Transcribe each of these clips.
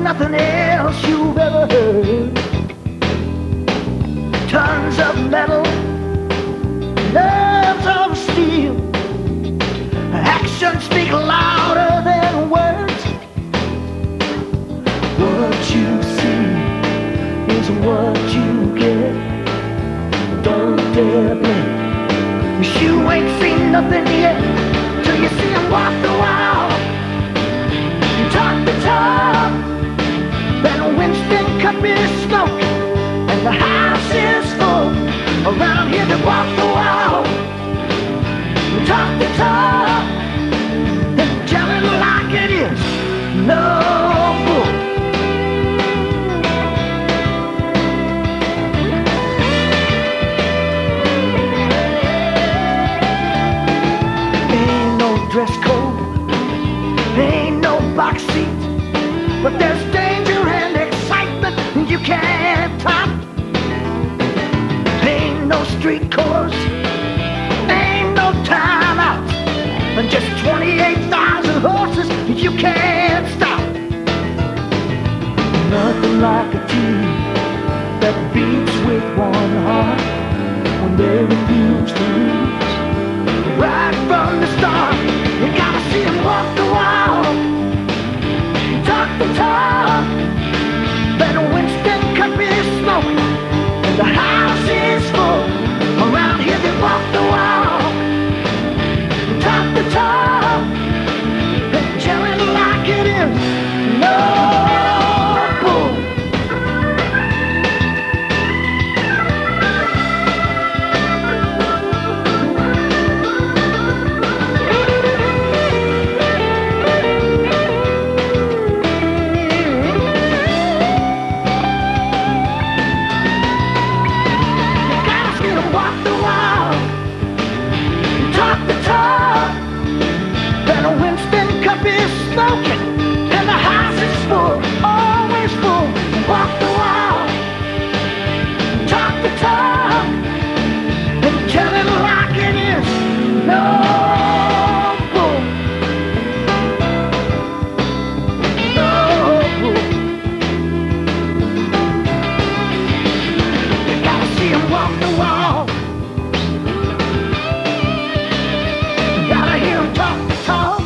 nothing else you've ever heard. Tons of metal, nerves of steel. Actions speak louder than words. What you see is what you get. Don't dare blink, 'cause you ain't seen nothing yet till you see him walk the wild. Talk the talk, then Winston cup is smoking, and the house is full. Around here they walk the wild. Talk the talk, then tell it like it is. No bull. Ain't no dress code, ain't no box seat, but there's danger and excitement you can't top. Ain't no street course, ain't no timeout, and just 28,000 horses you can't stop. Nothing like a team that beats with one heart when they refuse to lose. Right from the start, you gotta see them walk the wild. Talk the talk, then Winston cup is smoking, and the house is full. Around here they walk the walk. Talk the talk, then tell it like it is. No bull. Smoking, and the house is full, always full. Walk the walk, talk the talk, and tell it like it is. No bull, no bull. You gotta see him walk the walk. You gotta hear him talk the talk.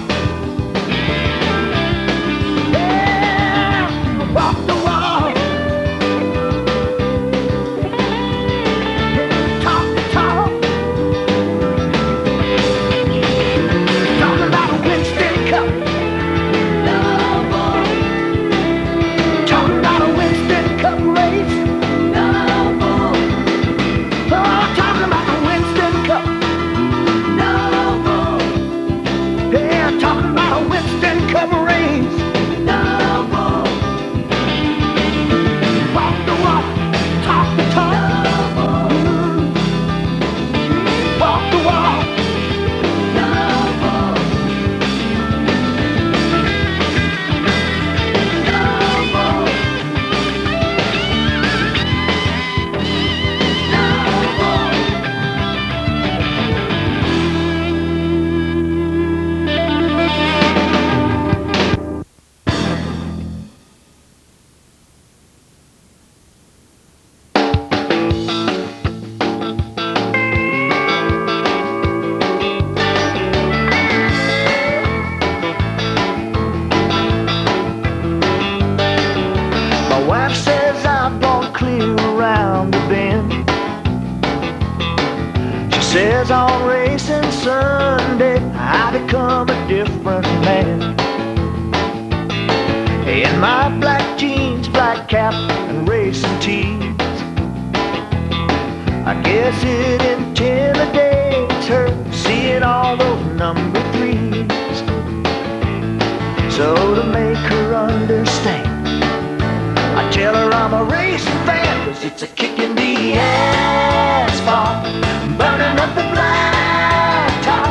Says on racing Sunday I become a different man. In my black jeans, black cap, and racing tees, I guess it intimidates her seeing all those number 3s. So to make her understand, I tell her I'm a racing fan, 'cause it's a kick in the asphalt, burning up the blacktop.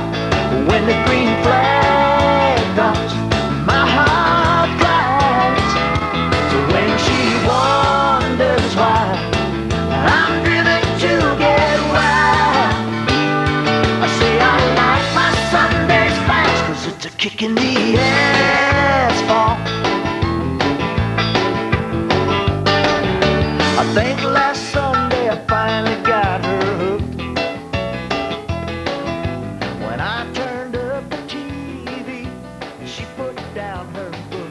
When the green flag drops, my heart flies. So when she wonders why I'm driven to get wild, I say I like my Sundays fast, 'cause it's a kick in the asphalt. think last Sunday I finally got her hooked. When I turned up the TV, she put down her book.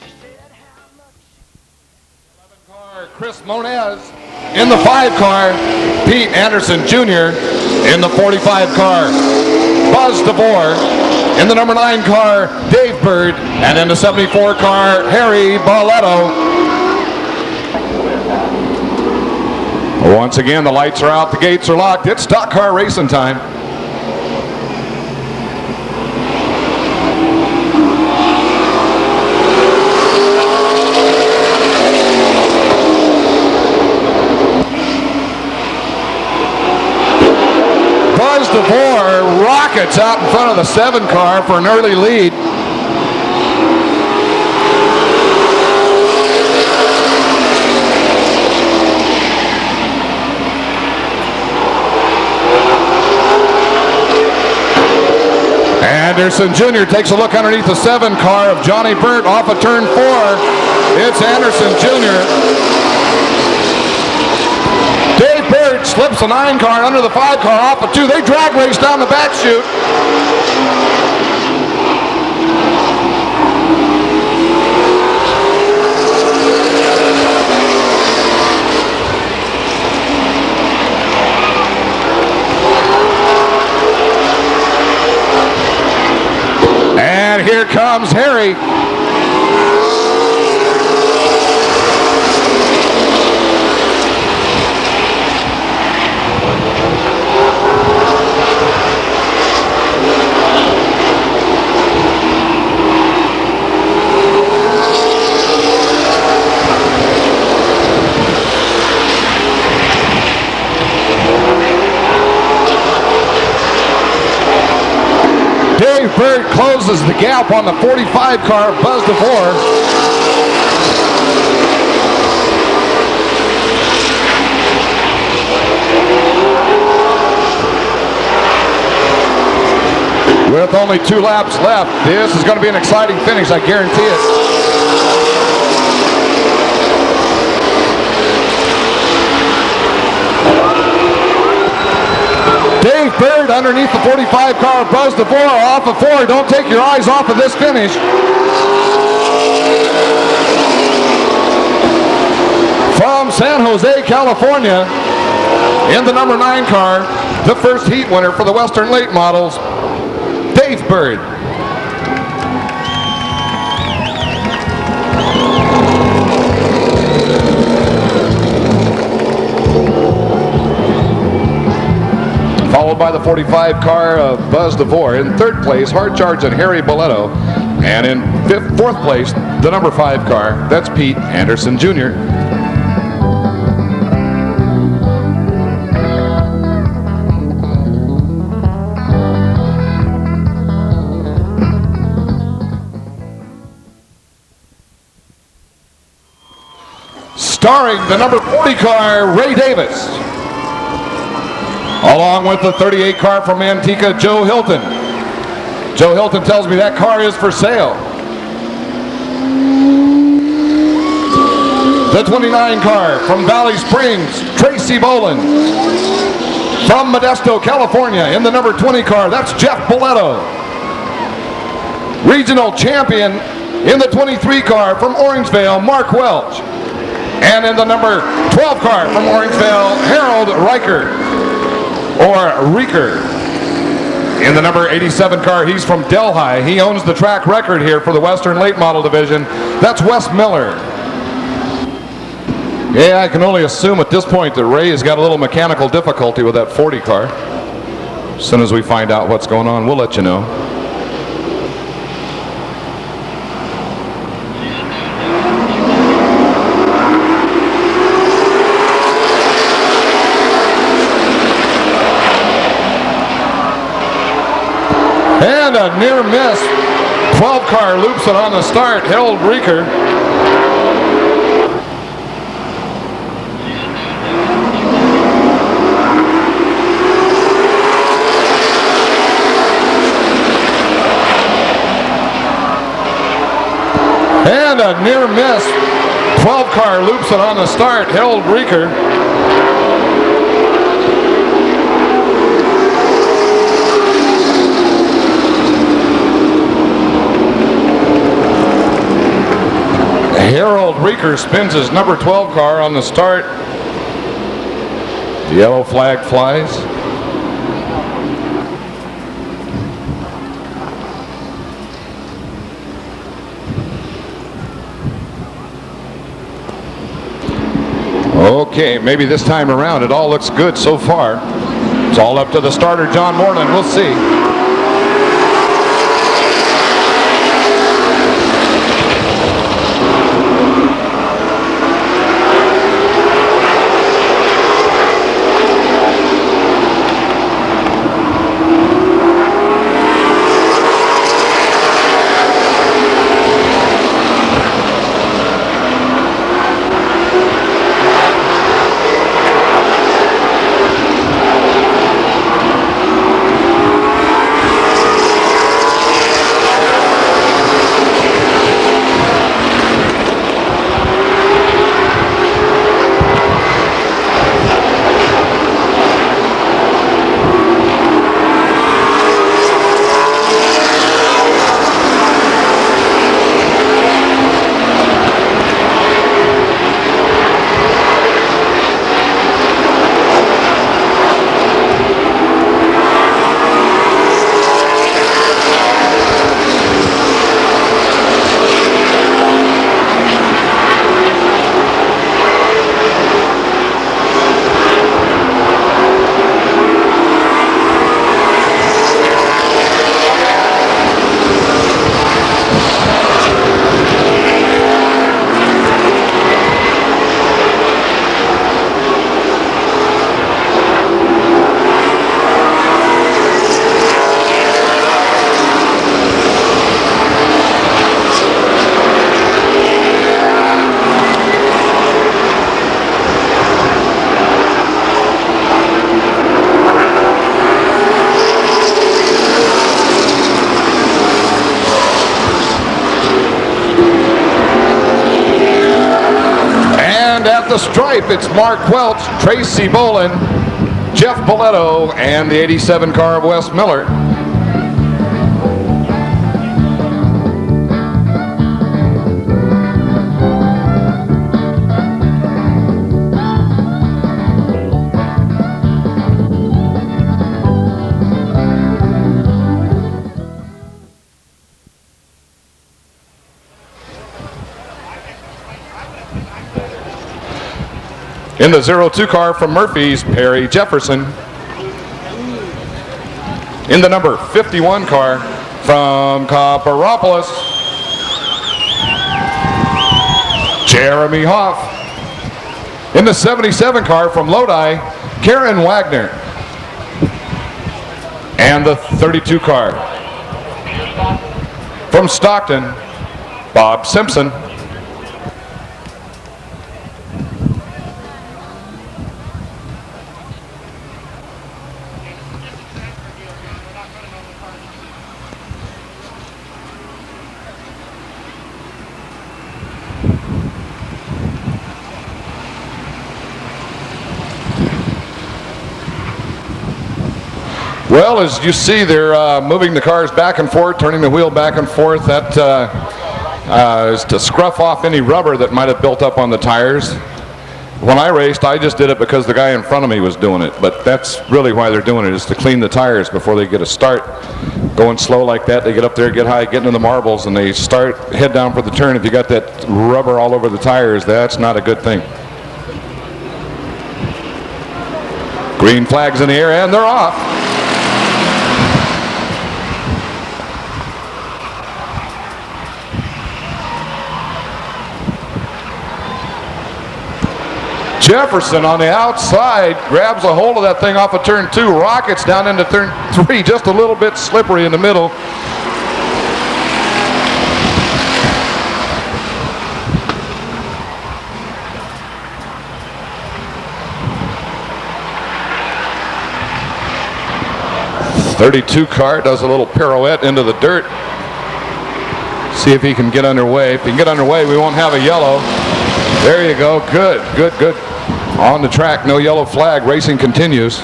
She said how much. 11 car Chris Moniz. In the 5 car, Pete Anderson Jr. In the 45 car, Buzz DeVore. In the number 9 car, Dave Bird. And in the 74 car, Harry Balletto. Once again, the lights are out, the gates are locked. It's stock car racing time. Buzz DeVore rockets out in front of the 7 car for an early lead. Anderson Jr. takes a look underneath the 7 car of Johnny Burt off of turn 4. It's Anderson Jr. Dave Burt slips the 9 car under the 5 car off of 2. They drag race down the back chute. And here comes Harry. Dave Bird closes the gap on the 45 car of Buzz DeVore. With only 2 laps left, this is going to be an exciting finish, I guarantee it. Dave Bird underneath the 45 car, Buzz DeVore off of 4. Don't take your eyes off of this finish. From San Jose, California, in the number 9 car, the first heat winner for the Western Late Models, Dave Bird. Followed by the 45 car of Buzz DeVore. In 3rd place, Hard Charge and Harry Balletto. And in 4th place, the number 5 car, that's Pete Anderson Jr. Starring the number 40 car, Ray Davis. Along with the 38 car from Antigua, Joe Hilton. Joe Hilton tells me that car is for sale. The 29 car from Valley Springs, Tracy Boland. From Modesto, California, in the number 20 car, that's Jeff Balletto. Regional champion in the 23 car from Orangevale, Mark Welch. And in the number 12 car from Orangevale, Harold Riker. Or Reeker. In the number 87 car, he's from Delhi. He owns the track record here for the Western Late Model Division. That's Wes Miller. Yeah, I can only assume at this point that Ray has got a little mechanical difficulty with that 40 car. As soon as we find out what's going on, we'll let you know. And a near miss. 12 car loops it on the start. Harold Reeker. And a near miss. 12 car loops it on the start. Harold Rieker. Harold Rieker spins his number 12 car on the start. The yellow flag flies. Okay, maybe this time around it all looks good so far. It's all up to the starter, John Moreland. We'll see. At the stripe, it's Mark Welch, Tracy Bolin, Jeff Boletto, and the 87 car of Wes Miller. In the 02 car from Murphy's, Perry Jefferson. In the number 51 car from Copperopolis, Jeremy Hoff. In the 77 car from Lodi, Karen Wagner. And the 32 car from Stockton, Bob Simpson. Well, as you see, they're moving the cars back and forth, turning the wheel back and forth. That is to scruff off any rubber that might have built up on the tires. When I raced, I just did it because the guy in front of me was doing it. But that's really why they're doing it, is to clean the tires before they get a start. Going slow like that, they get up there, get high, get into the marbles, and they start, head down for the turn. If you got that rubber all over the tires, that's not a good thing. Green flags in the air, and they're off. Jefferson on the outside grabs a hold of that thing off of turn 2, rockets down into turn 3, just a little bit slippery in the middle. .32 car does a little pirouette into the dirt. See if he can get underway. If he can get underway, we won't have a yellow. There you go. Good, good, good. On the track, no yellow flag. Racing continues.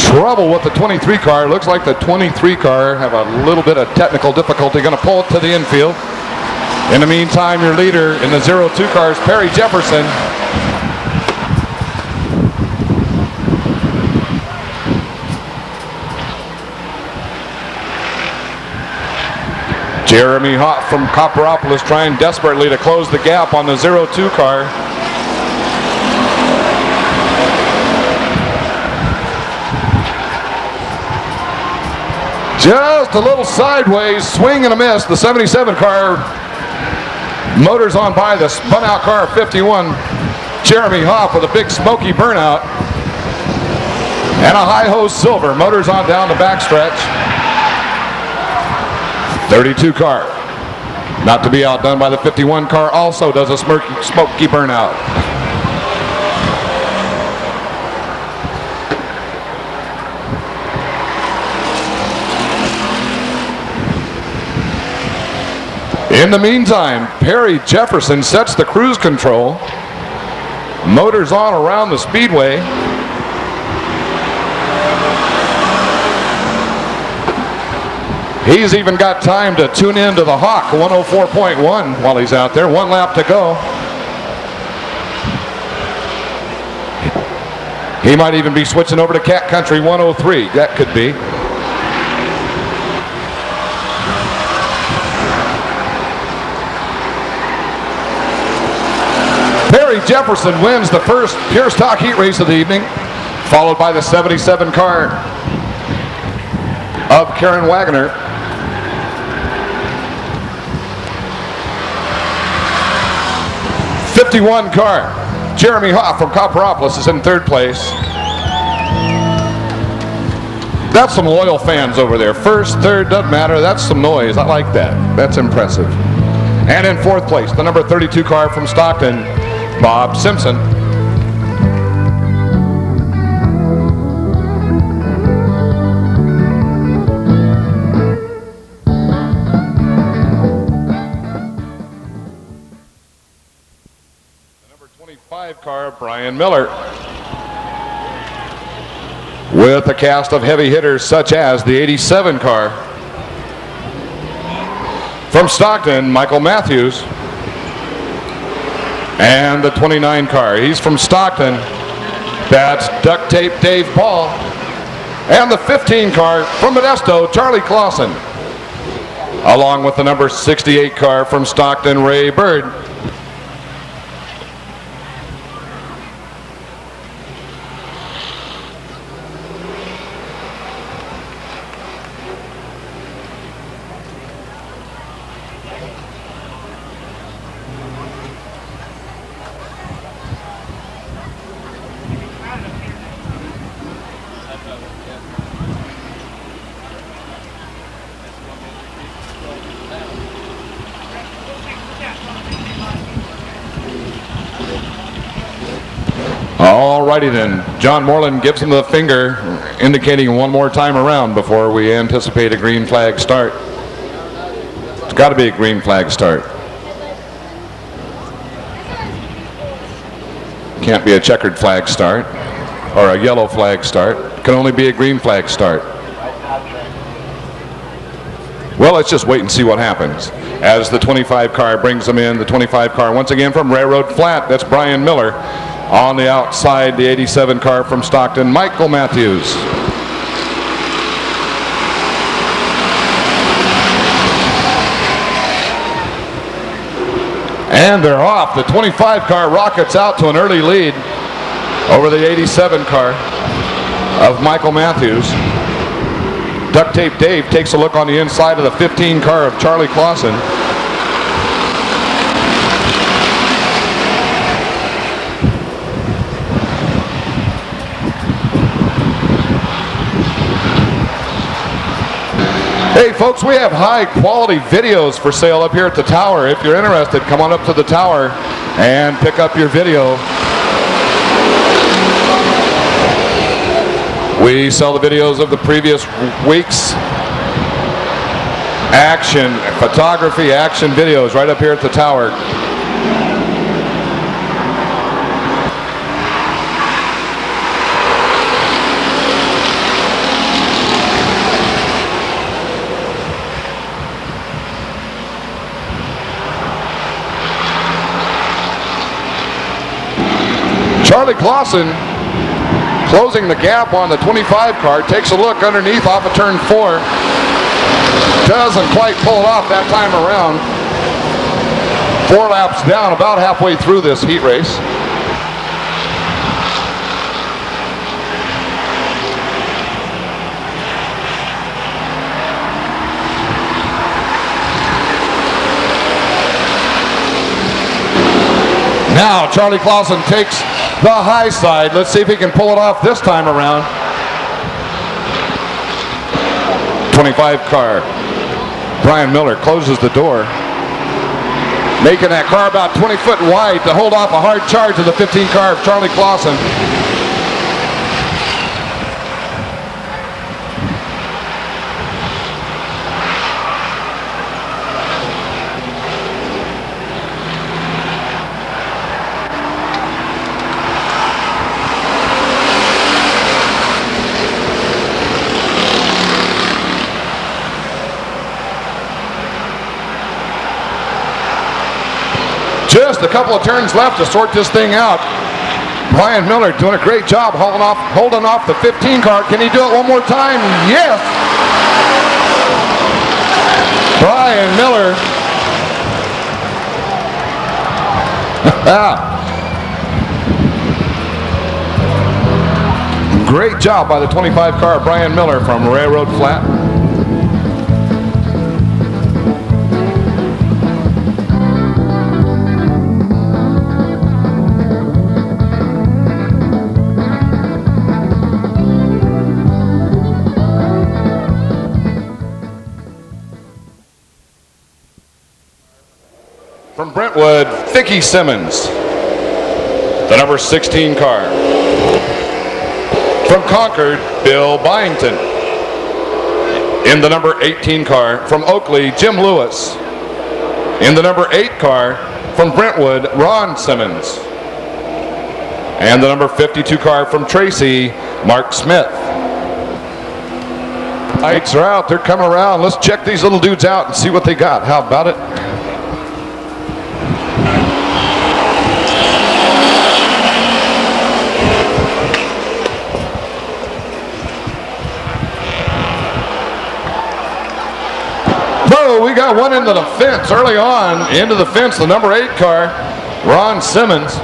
Trouble with the 23 car. Looks like the 23 car have a little bit of technical difficulty. Going to pull it to the infield. In the meantime, your leader in the 02 car is Perry Jefferson. Jeremy Hoff from Copperopolis trying desperately to close the gap on the 02 car. Just a little sideways, swing and a miss. The 77 car motors on by the spun out car 51. Jeremy Hoff with a big smoky burnout. And a high-hose silver motors on down the backstretch. 32 car, not to be outdone by the 51 car, also does a smoky burnout. In the meantime, Perry Jefferson sets the cruise control, motors on around the speedway. He's even got time to tune in to the Hawk 104.1 while he's out there. 1 lap to go. He might even be switching over to Cat Country 103. That could be. Perry Jefferson wins the first pure stock heat race of the evening, followed by the 77 car of Karen Wagner. '51 car, Jeremy Hoff from Copperopolis is in 3rd place. That's some loyal fans over there. 1st, 3rd, doesn't matter. That's some noise. I like that. That's impressive. And in 4th place, the number 32 car from Stockton, Bob Simpson. Car Brian Miller, with a cast of heavy hitters such as the 87 car from Stockton, Michael Matthews, and the 29 car. He's from Stockton. That's Duct Tape Dave Paul, and the 15 car from Modesto, Charlie Clausen, along with the number 68 car from Stockton, Ray Bird. Alrighty then, John Moreland gives him the finger, indicating one more time around before we anticipate a green flag start. It's got to be a green flag start. Can't be a checkered flag start or a yellow flag start. It can only be a green flag start. Well, let's just wait and see what happens as the 25 car brings them in. The 25 car once again from Railroad Flat. That's Brian Miller. On the outside, the 87 car from Stockton, Michael Matthews. And they're off. The 25 car rockets out to an early lead over the 87 car of Michael Matthews. Duct Tape Dave takes a look on the inside of the 15 car of Charlie Clausen. Hey folks, we have high quality videos for sale up here at the tower. If you're interested, come on up to the tower and pick up your video. We sell the videos of the previous weeks Action photography, action videos right up here at the tower. Charlie Clausen closing the gap on the 25 car, takes a look underneath off of turn 4. Doesn't quite pull it off that time around. 4 laps down, about halfway through this heat race. Now Charlie Clausen takes the high side. Let's see if he can pull it off this time around. 25 car. Brian Miller closes the door, making that car about 20 foot wide to hold off a hard charge of the 15 car of Charlie Clausen. Just a couple of turns left to sort this thing out. Brian Miller doing a great job holding off the 15 car. Can he do it one more time? Yes. Brian Miller. Great job by the 25 car, Brian Miller from Railroad Flat. From Brentwood, Vicki Simmons, the number 16 car. From Concord, Bill Byington. In the number 18 car, from Oakley, Jim Lewis. In the number 8 car, from Brentwood, Ron Simmons. And the number 52 car from Tracy, Mark Smith. Lights are out, they're coming around. Let's check these little dudes out and see what they got. How about it? We got one into the fence early on. Into the fence, the number 8 car, Ron Simmons.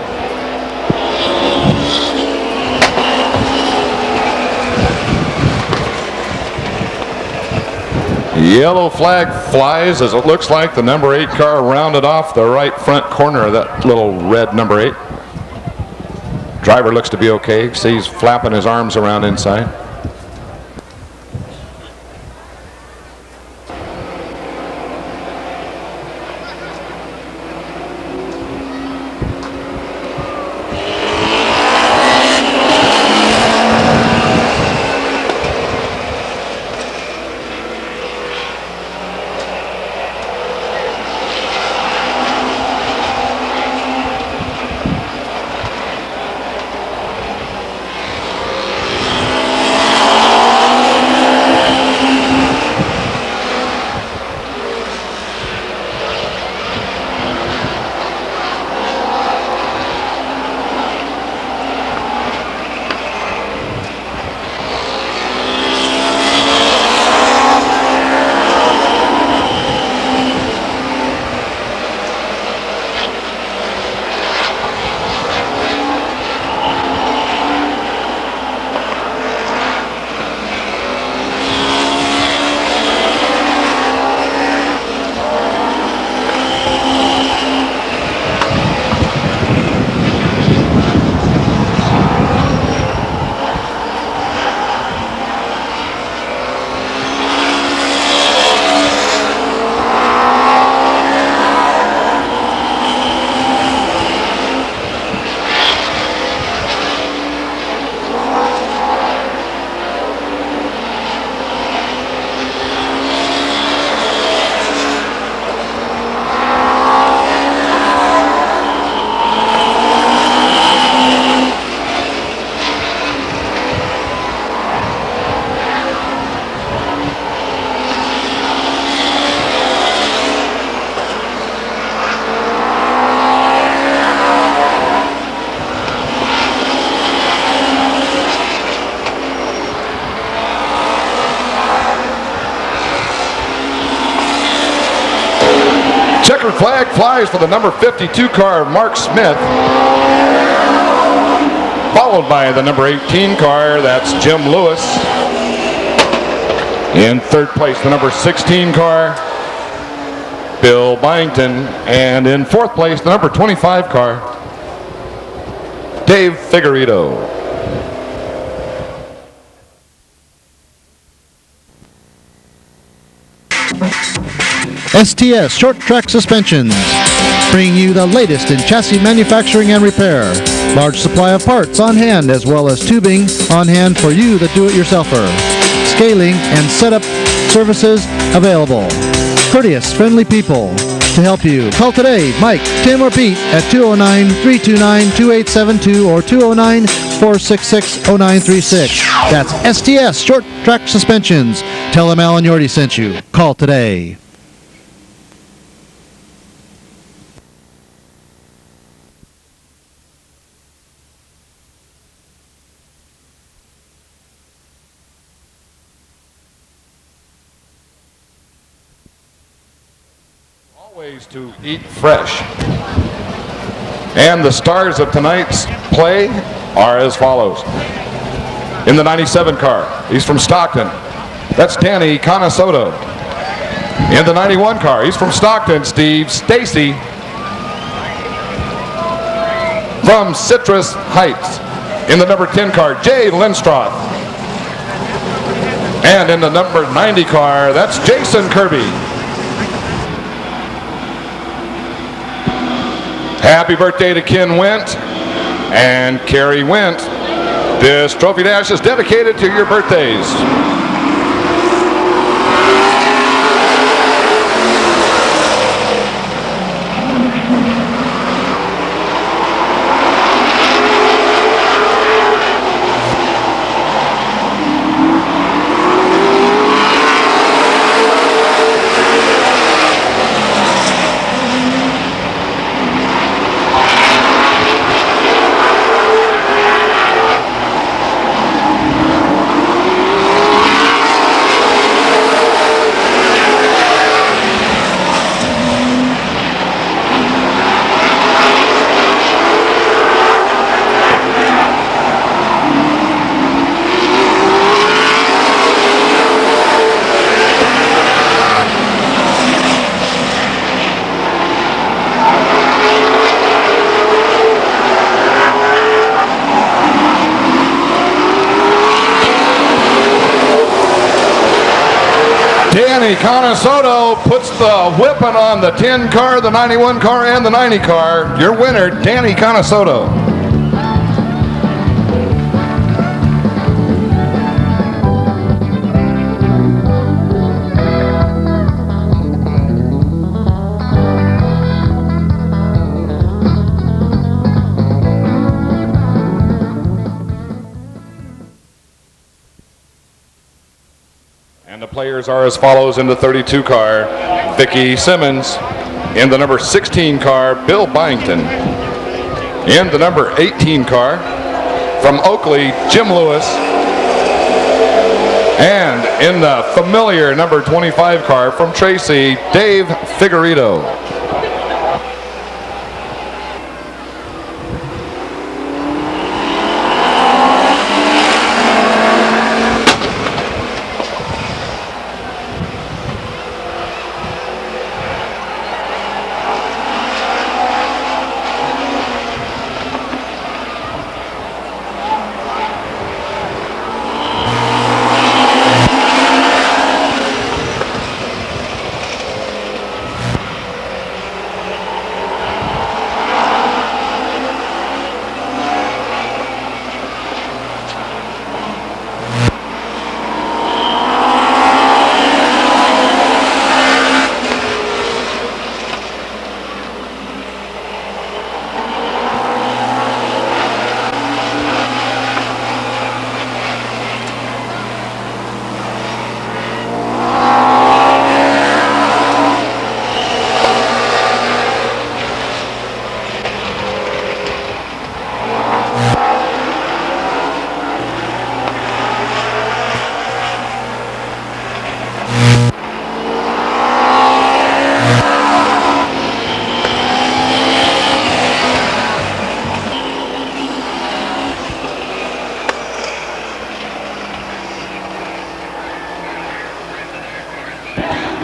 Yellow flag flies as it looks like the number 8 car rounded off the right front corner of that little red number 8. Driver looks to be okay. See, he's flapping his arms around inside. flag flies for the number 52 car, Mark Smith. Followed by the number 18 car, that's Jim Lewis. In third place, the number 16 car, Bill Byington. And in fourth place, the number 25 car, Dave Figueredo. STS Short Track Suspensions, bringing you the latest in chassis manufacturing and repair. Large supply of parts on hand, as well as tubing on hand for you, the do-it-yourselfer. Scaling and setup services available. Courteous, friendly people to help you. Call today, Mike, Tim, or Pete at 209-329-2872 or 209-466-0936. That's STS Short Track Suspensions. Tell them Alan Yorty sent you. Call today. Ways to eat fresh. And the stars of tonight's play are as follows. In the 97 car, he's from Stockton. That's Danny Canasoto. In the 91 car, he's from Stockton, Steve Stacy. From Citrus Heights. In the number 10 car, Jay Lindstroth. And in the number 90 car, that's Jason Kirby. Happy birthday to Ken Went and Carrie Went. This trophy dash is dedicated to your birthdays. Danny Canasoto puts the whipping on the 10 car, the 91 car, and the 90 car. Your winner, Danny Canasoto. And the players are as follows in the 32 car, Vicki Simmons. In the number 16 car, Bill Byington. In the number 18 car, from Oakley, Jim Lewis. And in the familiar number 25 car, from Tracy, Dave Figueredo.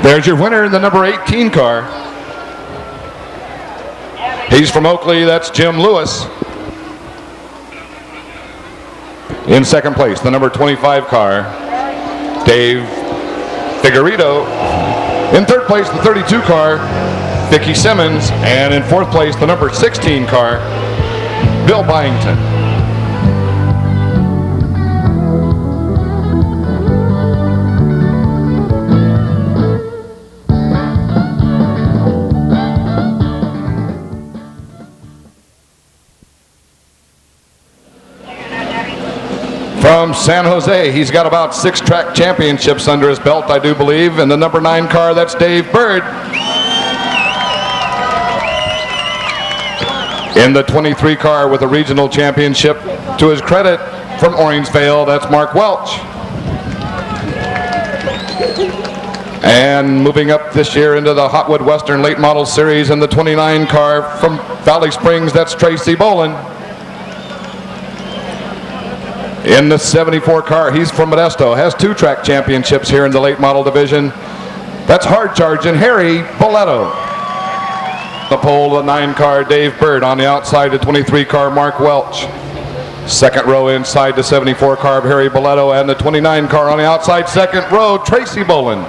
There's your winner in the number 18 car. He's from Oakley, that's Jim Lewis. In second place, the number 25 car, Dave Figueredo. In third place, the 32 car, Vicki Simmons. And in fourth place, the number 16 car, Bill Byington. From San Jose, he's got about 6 track championships under his belt, I do believe. And the number 9 car, that's Dave Bird. In the 23 car with a regional championship, to his credit, from Orangevale, that's Mark Welch. And moving up this year into the Hotwood Western Late Model Series in the 29 car from Valley Springs, that's Tracy Bolin. In the 74 car, he's from Modesto, has 2 track championships here in the late model division. That's hard charging Harry Boletto. The pole, the 9 car, Dave Bird. On the outside, the 23 car, Mark Welch. Second row inside the 74 car, Harry Boletto, and the 29 car on the outside, second row, Tracy Bolin.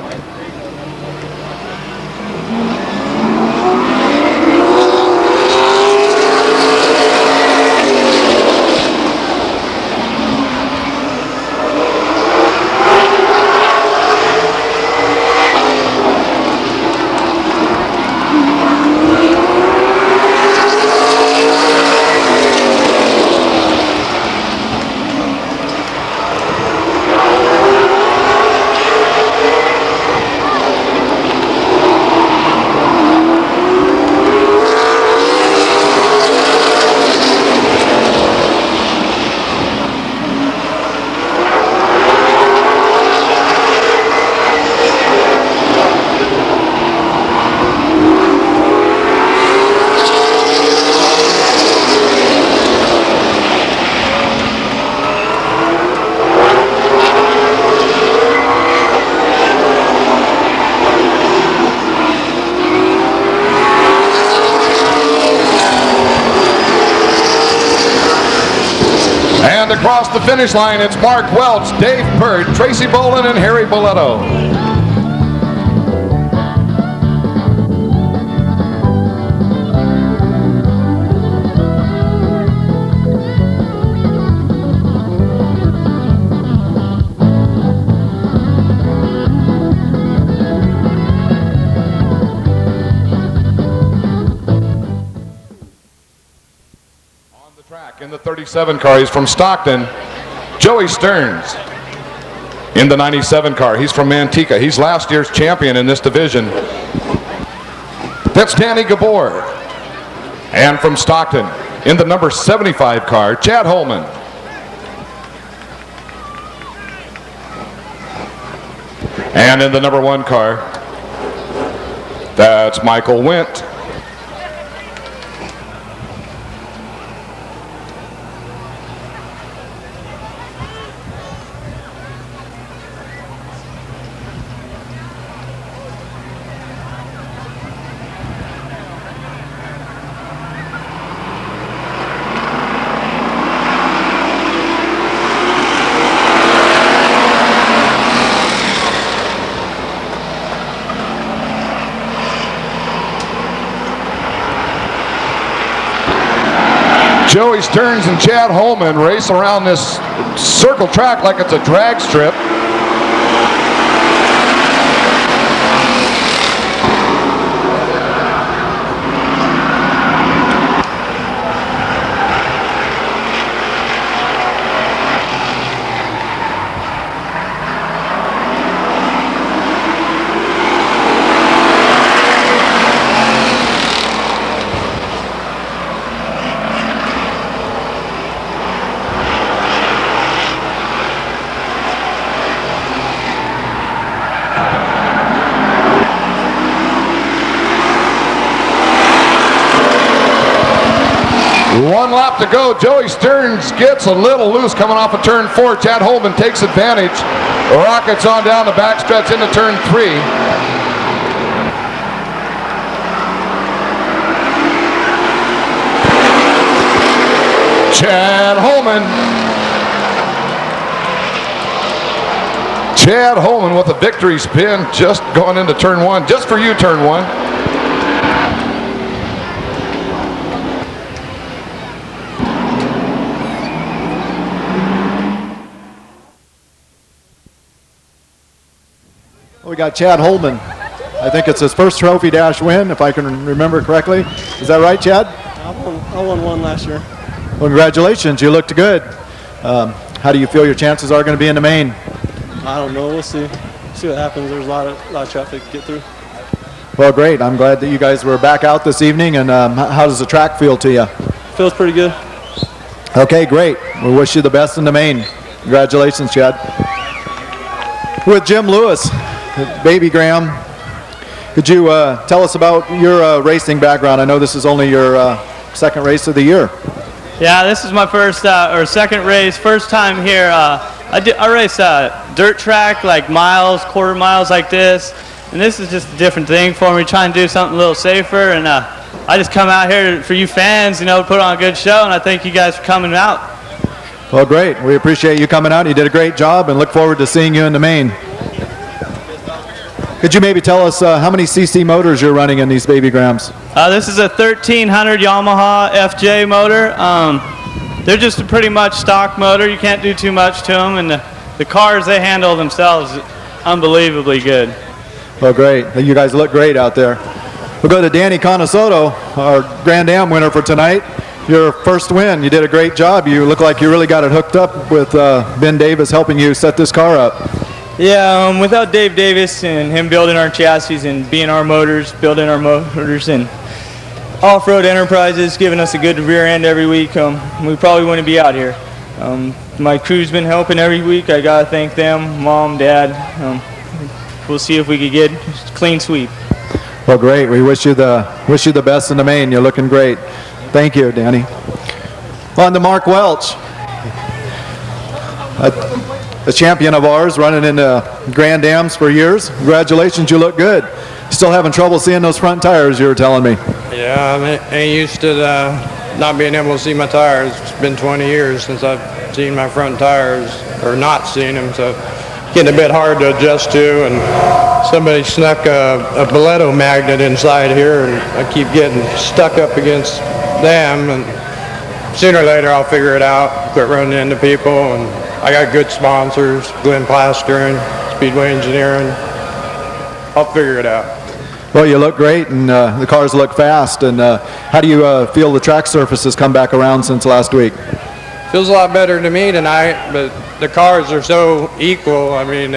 And across the finish line, it's Mark Welch, Dave Bird, Tracy Bolin, and Harry Boletto. In the 37 car, he's from Stockton, Joey Stearns. In the 97 car, he's from Manteca. He's last year's champion in this division. That's Danny Gabor. And from Stockton, in the number 75 car, Chad Holman. And in the number 1 car, that's Michael Wint. Joey Stearns and Chad Holman race around this circle track like it's a drag strip. One lap to go. Joey Stearns gets a little loose coming off of turn 4. Chad Holman takes advantage. Rockets on down the backstretch into turn 3. Chad Holman. Chad Holman with a victory spin just going into turn one. Just for you, turn one. We got Chad Holman. I think it's his first Trophy Dash win, if I can remember correctly. Is that right, Chad? I won one last year. Well, congratulations. You looked good. How do you feel your chances are going to be in the main? I don't know. We'll see. See what happens. There's a lot of traffic to get through. Well, great. I'm glad that you guys were back out this evening. And how does the track feel to you? Feels pretty good. Okay, great. We wish you the best in the main. Congratulations, Chad. With Jim Lewis, Baby Graham, could you tell us about your racing background? I know this is only your second race of the year. Yeah, this is my first or second race. First time here. I race dirt track, like miles, quarter miles like this. And this is just a different thing for me, trying to do something a little safer. And I just come out here for you fans, you know, put on a good show. And I thank you guys for coming out. Well, great. We appreciate you coming out. You did a great job and look forward to seeing you in the main. Could you maybe tell us how many cc motors you're running in these Baby Grahams? This is a 1300 Yamaha FJ motor. They're just a pretty much stock motor. You can't do too much to them. And the cars, they handle themselves unbelievably good. Well, great. You guys look great out there. We'll go to Danny Conasoto, our Grand Am winner for tonight. Your first win. You did a great job. You look like you really got it hooked up with Ben Davis helping you set this car up. Yeah, without Dave Davis and him building our chassis and being our motors, building our motors, and Off-Road Enterprises giving us a good rear end every week, we probably wouldn't be out here. My crew's been helping every week. I gotta thank them, Mom, Dad. We'll see if we could get a clean sweep. Well, great. We wish you the best in the main. You're looking great. Thank you, Danny. On to Mark Welch, a champion of ours, running in Grand Ams for years. Congratulations, you look good. Still having trouble seeing those front tires, you were telling me. Yeah, I ain't used to not being able to see my tires. It's been 20 years since I've seen my front tires, or not seen them, so getting a bit hard to adjust to. And somebody snuck a Boleto magnet inside here, and I keep getting stuck up against them. And sooner or later, I'll figure it out, quit running into people. And I got good sponsors, Glenn Plastering, Speedway Engineering. I'll figure it out. Well, you look great, and the cars look fast. And how do you feel the track surface has come back around since last week? Feels a lot better to me tonight, but the cars are so equal. I mean,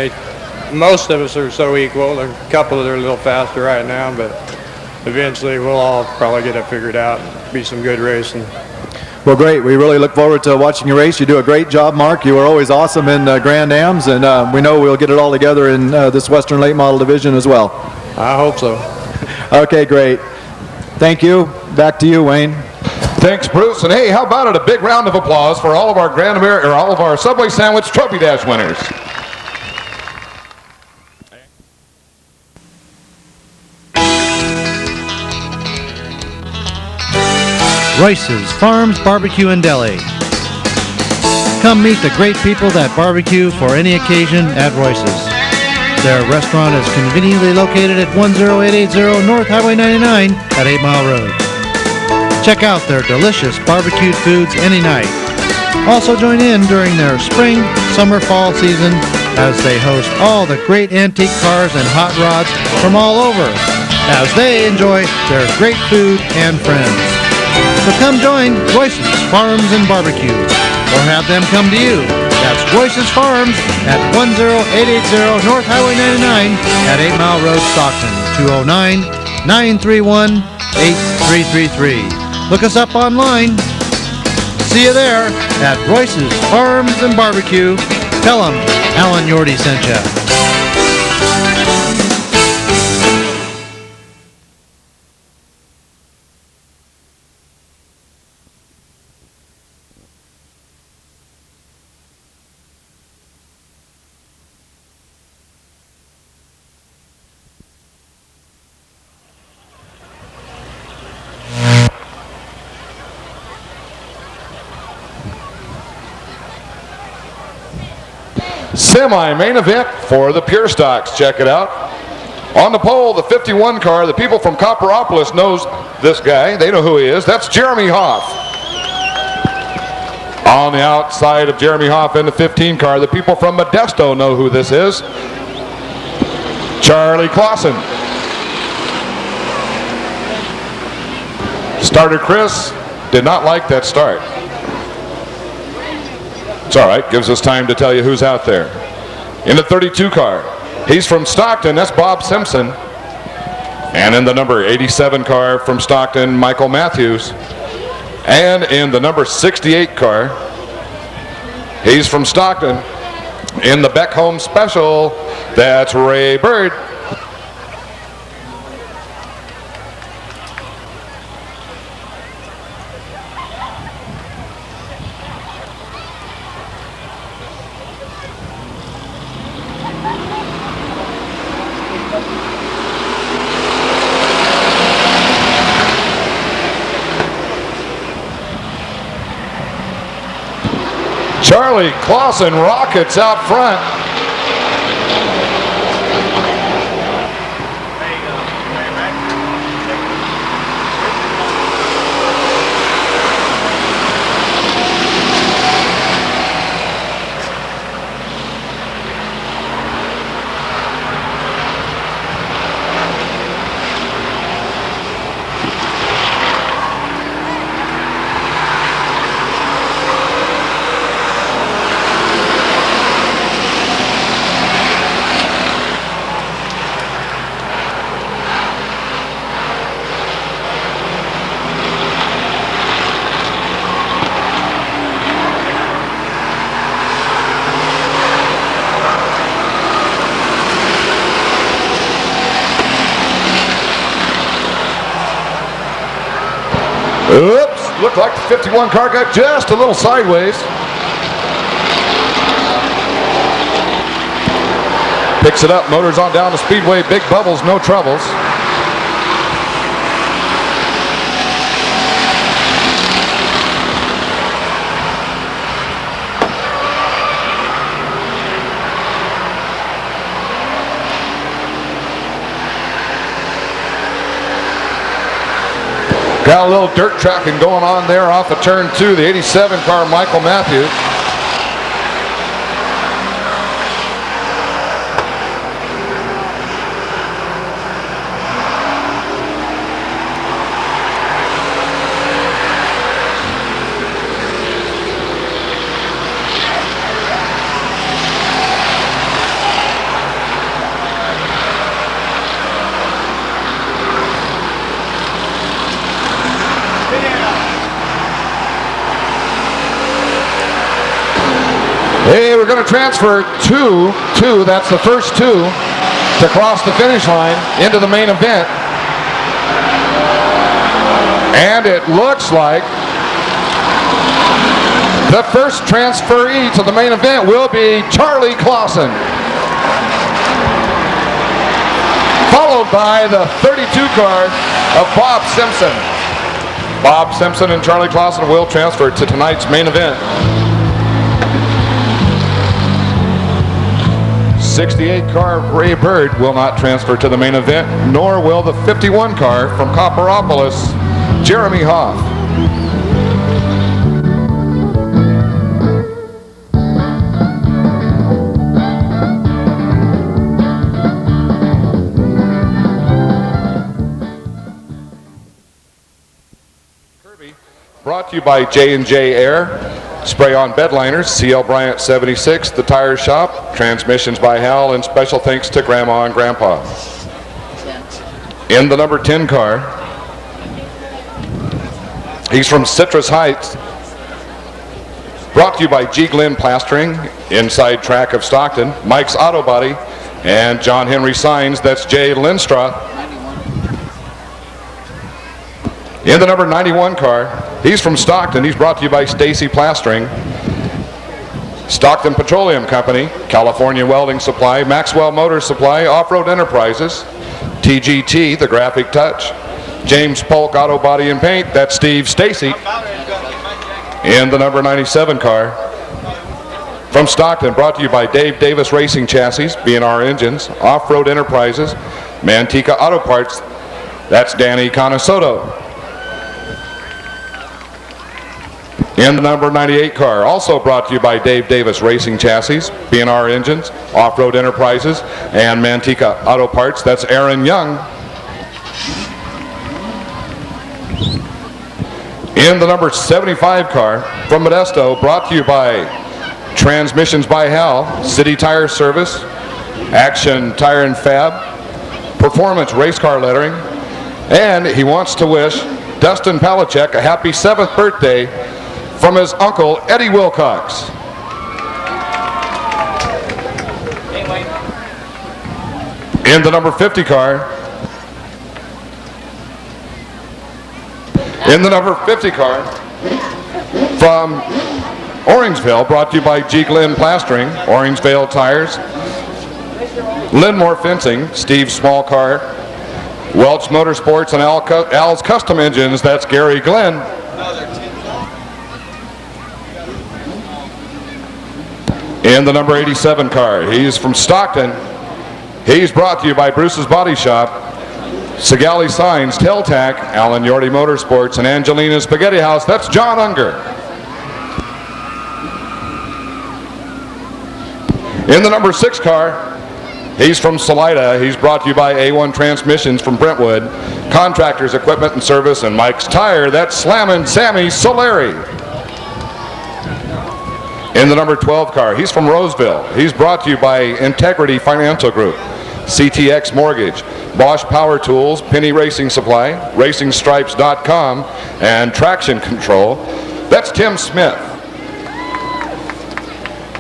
most of us are so equal. There's a couple that are a little faster right now, but eventually we'll all probably get it figured out. Be some good racing. Well, great. We really look forward to watching you race. You do a great job, Mark. You were always awesome in Grand Ams, and we know we'll get it all together in this Western Late Model Division as well. I hope so. Okay, great. Thank you. Back to you, Wayne. Thanks, Bruce. And hey, how about it? A big round of applause for all of our all of our Subway Sandwich Trophy Dash winners. Royce's Farms Barbecue and Deli. Come meet the great people that barbecue for any occasion at Royce's. Their restaurant is conveniently located at 10880 North Highway 99 at 8 Mile Road. Check out their delicious barbecued foods any night. Also join in during their spring, summer, fall season as they host all the great antique cars and hot rods from all over as they enjoy their great food and friends. So come join Royce's Farms and Barbecue, or have them come to you. That's Royce's Farms at 10880 North Highway 99 at 8 Mile Road, Stockton, 209-931-8333. Look us up online. See you there at Royce's Farms and Barbecue. Tell them Alan Yordy sent you. Semi-main event for the Pure Stocks. Check it out. On the pole, the 51 car. The people from Copperopolis knows this guy. They know who he is. That's Jeremy Hoff. On the outside of Jeremy Hoff in the 15 car, the people from Modesto know who this is. Charlie Clausen. Starter Chris did not like that start. It's all right, gives us time to tell you who's out there. In the 32 car, he's from Stockton, that's Bob Simpson. And in the number 87 car from Stockton, Michael Matthews. And in the number 68 car, he's from Stockton. In the Beck Home Special, that's Ray Bird. Charlie Clausen rockets out front. Oops, looked like the 51 car got just a little sideways. Picks it up, motors on down the Speedway, big bubbles, no troubles. Got a little dirt tracking going on there off of turn 2, the 87 car, Michael Matthews. Hey, we're going to transfer two, that's the first two, to cross the finish line into the main event. And it looks like the first transferee to the main event will be Charlie Clausen, followed by the 32 car of Bob Simpson. Bob Simpson and Charlie Clausen will transfer to tonight's main event. 68 car of Ray Bird will not transfer to the main event, nor will the 51 car from Copperopolis, Jeremy Hoff. Brought to you by J&J Air. Spray on bed liners, CL Bryant 76, The Tire Shop, transmissions by Hal, and special thanks to Grandma and Grandpa. In the number 10 car, he's from Citrus Heights. Brought to you by G. Glenn Plastering, inside track of Stockton, Mike's Auto Body, and John Henry Signs, that's Jay Lindstraw. In the number 91 car, he's from Stockton. He's brought to you by Stacy Plastering, Stockton Petroleum Company, California Welding Supply, Maxwell Motor Supply, Off-Road Enterprises, TGT, The Graphic Touch, James Polk Auto Body and Paint, that's Steve Stacy. In the number 97 car, From Stockton, brought to you by Dave Davis Racing Chassis, B&R Engines, Off-Road Enterprises, Manteca Auto Parts. That's Danny Canasoto. In the number 98 car, also brought to you by Dave Davis Racing Chassis, B&R Engines, Off-Road Enterprises, and Manteca Auto Parts. That's Aaron Young. In the number 75 car, from Modesto, brought to you by Transmissions by Hal, City Tire Service, Action Tire and Fab, Performance Race Car Lettering, and he wants to wish Dustin Palachek a happy 7th birthday from his uncle, Eddie Wilcox. In the number 50 car, from Orangevale, brought to you by G. Glenn Plastering, Orangevale Tires, Linmore Fencing, Steve Small Car, Welch Motorsports, and Al's Custom Engines. That's Gary Glenn. In the number 87 car, he's from Stockton. He's brought to you by Bruce's Body Shop, Sigali Signs, Teltac, Alan Yorty Motorsports, and Angelina Spaghetti House. That's John Unger. In the number 6 car, he's from Salida. He's brought to you by A1 Transmissions from Brentwood, Contractors Equipment and Service, and Mike's Tire. That's Slammin' Sammy Solari. In the number 12 car, he's from Roseville. He's brought to you by Integrity Financial Group, CTX Mortgage, Bosch Power Tools, Penny Racing Supply, RacingStripes.com, and Traction Control. That's Tim Smith.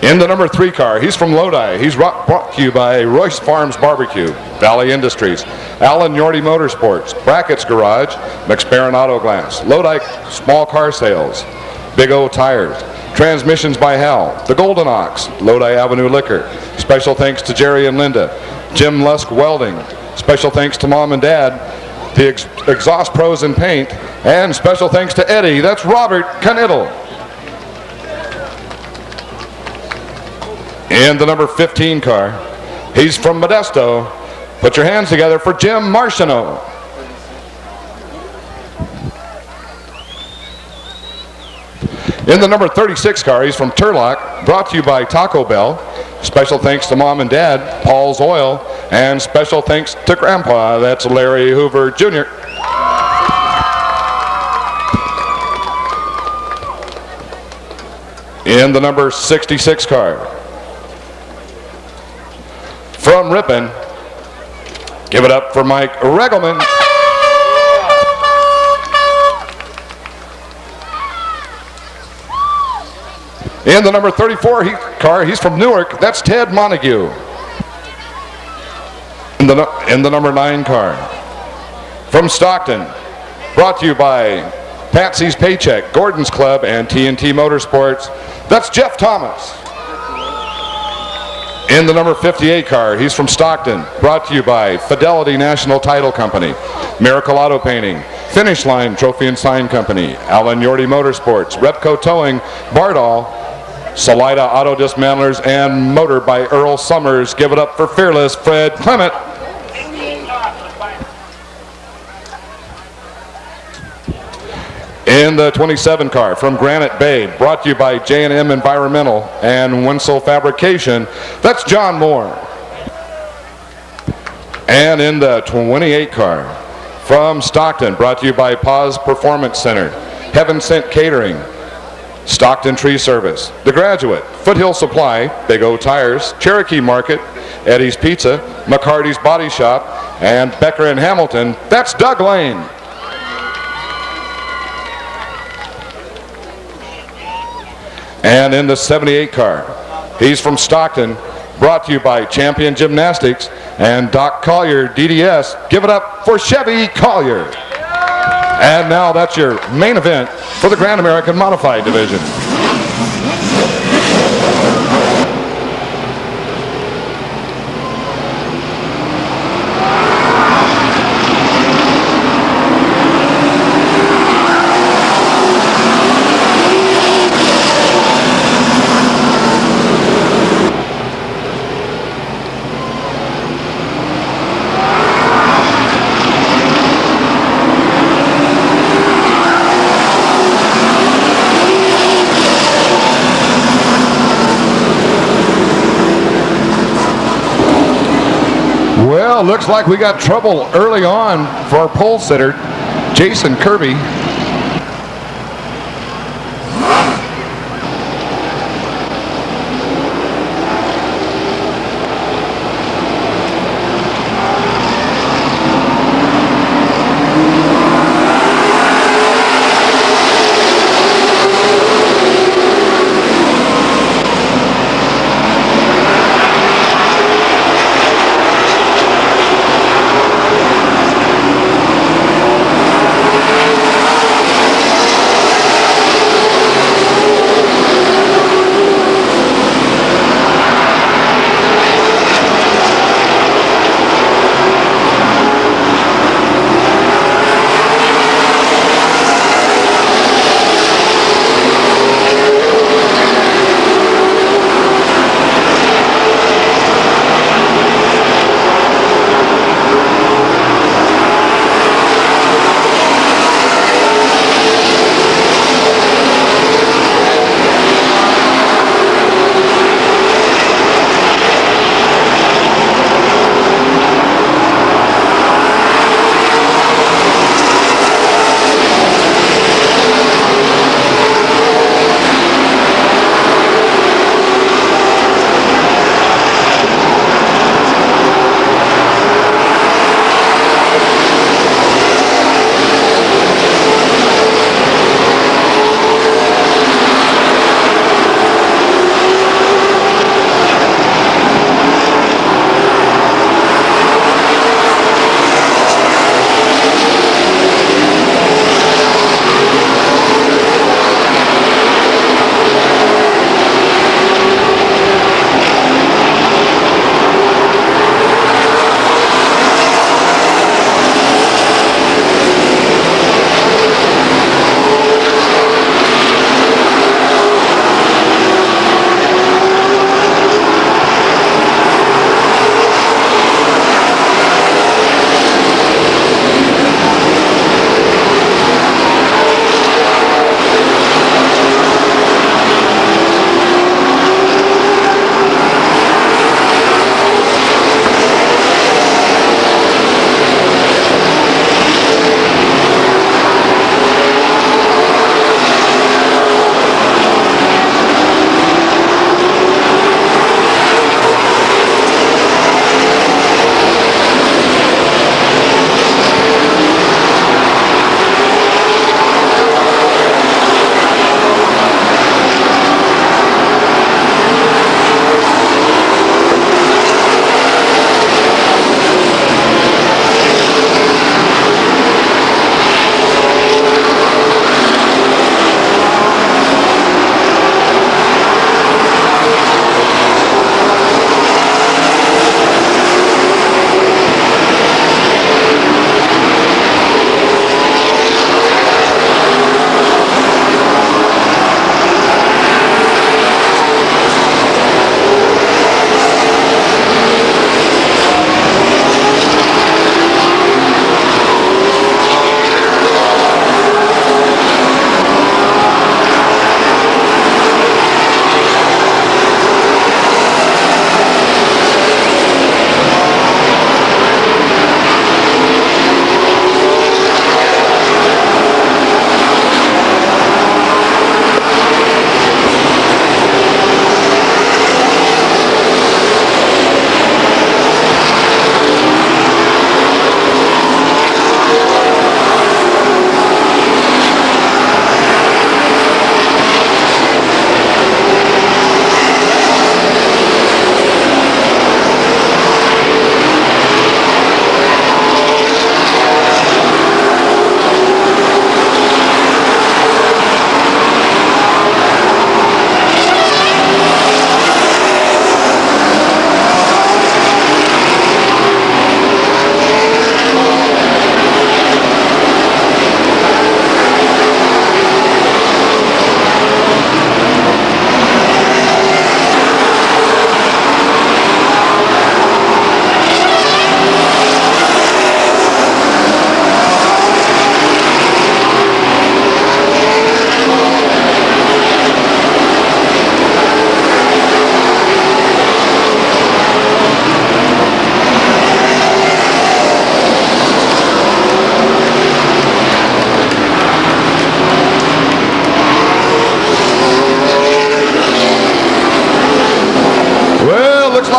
In the number 3 car, he's from Lodi. He's brought to you by Royce Farms Barbecue, Valley Industries, Alan Yorty Motorsports, Brackett's Garage, McSparran Auto Glass, Lodi Small Car Sales, Big O Tires, Transmissions by Hal, The Golden Ox, Lodi Avenue Liquor. Special thanks to Jerry and Linda, Jim Lusk Welding. Special thanks to Mom and Dad, the Exhaust Pros and Paint, and special thanks to Eddie. That's Robert Knittel. In the number 15 car, he's from Modesto. Put your hands together for Jim Marchino. In the number 36 car, he's from Turlock, brought to you by Taco Bell. Special thanks to Mom and Dad, Paul's Oil, and special thanks to Grandpa. That's Larry Hoover Jr. In the number 66 car, from Ripon, give it up for Mike Regelman. In the number 34 car, he's from Newark. That's Ted Montague. In the number 9 car, from Stockton, brought to you by Patsy's Paycheck, Gordon's Club, and TNT Motorsports. That's Jeff Thomas. In the number 58 car, he's from Stockton, brought to you by Fidelity National Title Company, Miracle Auto Painting, Finish Line Trophy and Sign Company, Alan Yorty Motorsports, Repco Towing, Bardall, Salida Auto Dismantlers, and Motor by Earl Summers. Give it up for Fearless Fred Clement. In the 27 car, from Granite Bay, brought to you by J&M Environmental and Winslow Fabrication, that's John Moore. And in the 28 car, from Stockton, brought to you by Paz Performance Center, Heaven Sent Catering, Stockton Tree Service, The Graduate, Foothill Supply, Big O Tires, Cherokee Market, Eddie's Pizza, McCarty's Body Shop, and Becker and Hamilton, that's Doug Lane. And in the 78 car, he's from Stockton, brought to you by Champion Gymnastics and Doc Collier DDS. Give it up for Chevy Collier. And now that's your main event for the Grand American Modified Division. Well, looks like we got trouble early on for our pole sitter, Jason Kirby.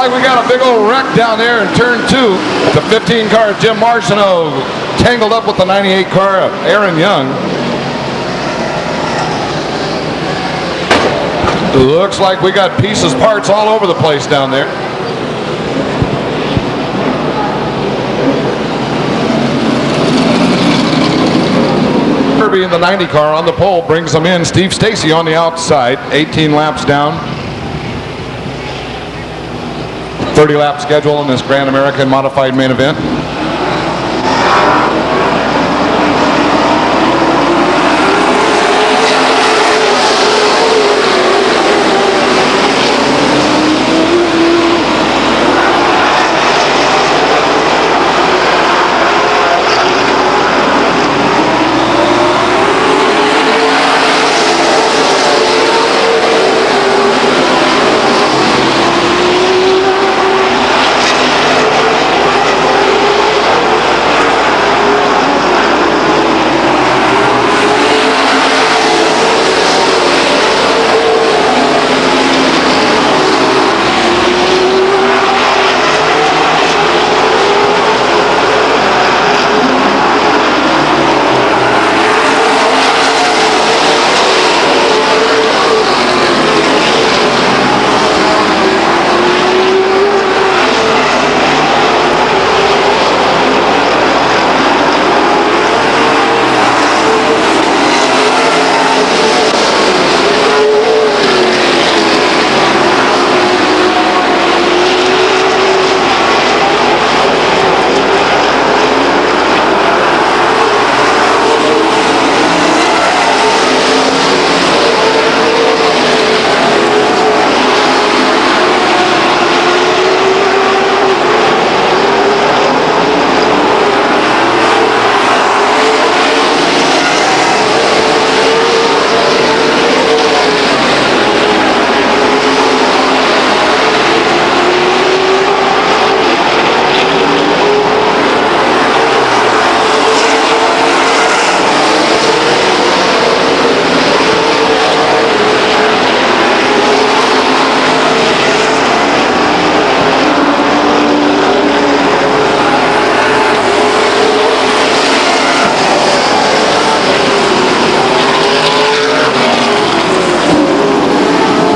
like we got a big old wreck down there in turn 2. The 15 car of Jim Martineau tangled up with the 98 car of Aaron Young. Looks like we got pieces, parts all over the place down there. Kirby in the 90 car on the pole brings them in. Steve Stacy on the outside, 18 laps down. 30 lap schedule in this Grand American Modified main event.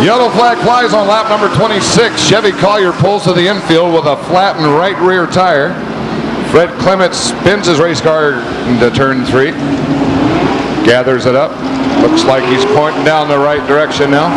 Yellow flag flies on lap number 26. Chevy Collier pulls to the infield with a flattened right rear tire. Fred Clement spins his race car into turn 3. Gathers it up. Looks like he's pointing down the right direction now.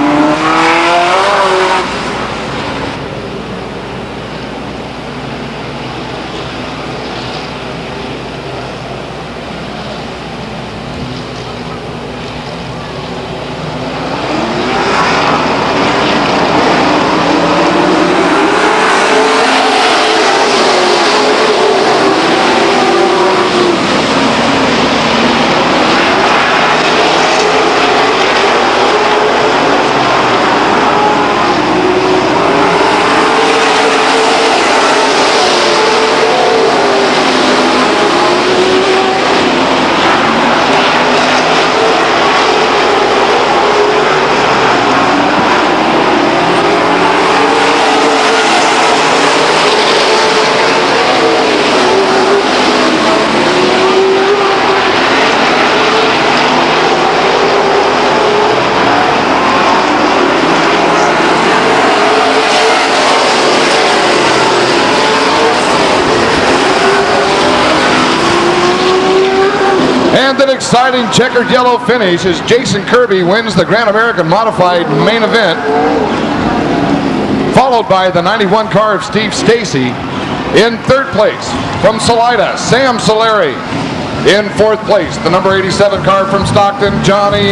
And an exciting checkered yellow finish as Jason Kirby wins the Grand American Modified main event, followed by the 91 car of Steve Stacy. In third place from Salida, Sam Solari. In fourth place, the number 87 car from Stockton, Johnny